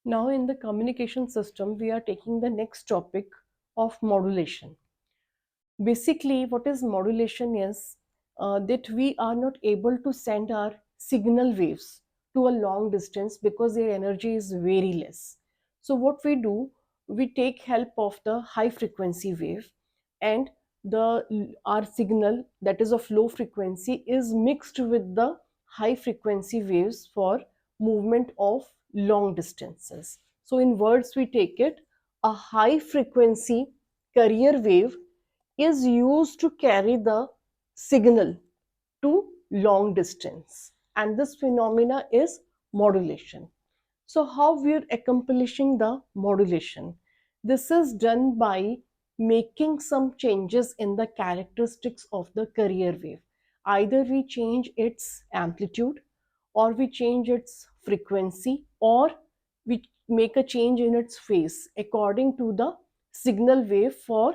Now in the communication system, we are taking the next topic of modulation. Basically, what is modulation is that we are not able to send our signal waves to a long distance because their energy is very less. So what we do, we take help of the high frequency wave, and our signal that is of low frequency is mixed with the high frequency waves for movement of long distances. So in words we take it, a high frequency carrier wave is used to carry the signal to long distance, and this phenomena is modulation. So how we are accomplishing the modulation? This is done by making some changes in the characteristics of the carrier wave. Either we change its amplitude, or we change its frequency, or we make a change in its phase according to the signal wave for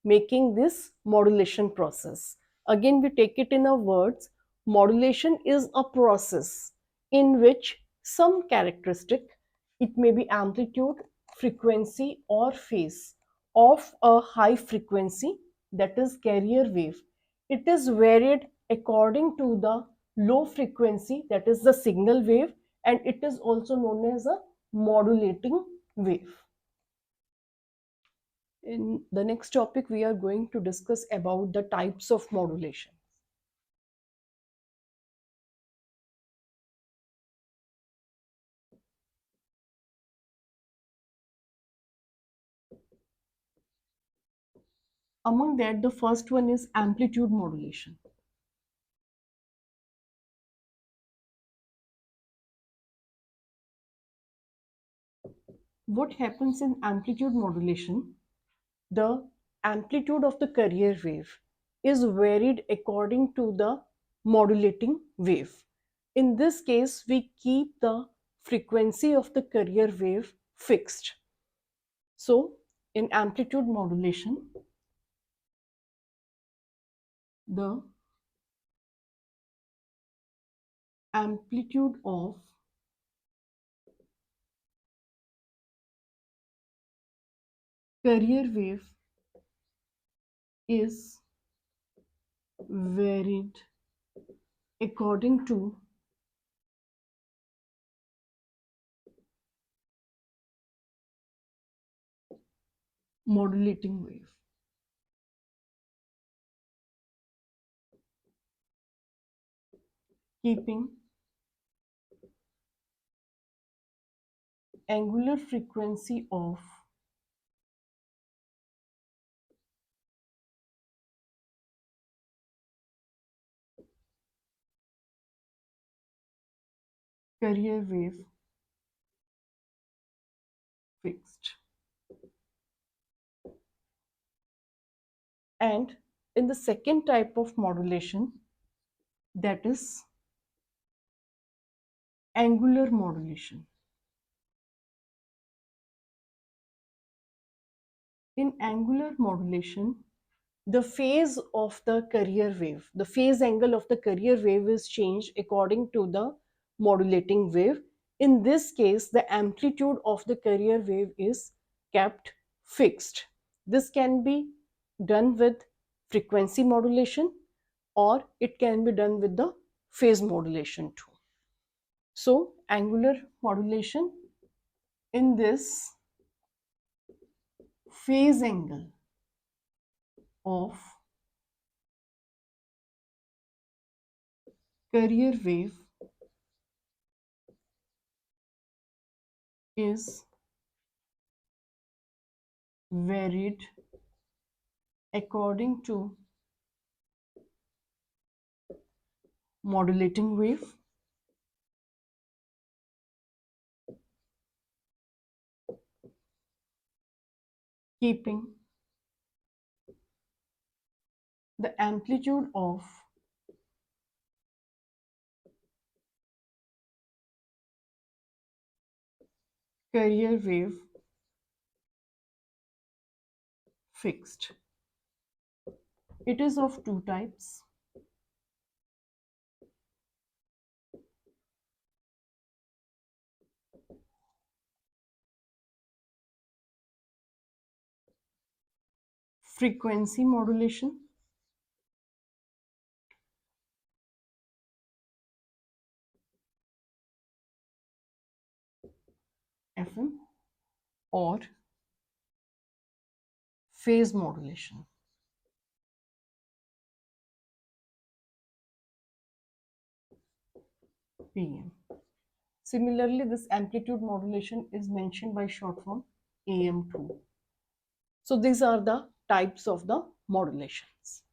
making this modulation process. Again, we take it in our words. Modulation is a process in which some characteristic, it may be amplitude, frequency, or phase of a high frequency, that is carrier wave, it is varied according to the low frequency, that is the signal wave, and it is also known as a modulating wave. In the next topic, we are going to discuss about the types of modulation. Among that, the first one is amplitude modulation. What happens in amplitude modulation? The amplitude of the carrier wave is varied according to the modulating wave. In this case, we keep the frequency of the carrier wave fixed. So, in amplitude modulation, the amplitude of carrier wave is varied according to modulating wave. Keeping angular frequency of carrier wave fixed. And in the second type of modulation, that is angular modulation. In angular modulation, the phase of the carrier wave, the phase angle of the carrier wave is changed according to the modulating wave. In this case, the amplitude of the carrier wave is kept fixed. This can be done with frequency modulation, or it can be done with the phase modulation too. So, angular modulation, in this, phase angle of carrier wave is varied according to modulating wave, keeping the amplitude of carrier wave fixed. It is of two types. frequency modulation, FM, or phase modulation, PM. Similarly, this amplitude modulation is mentioned by short form AM2. So these are the types of the modulations.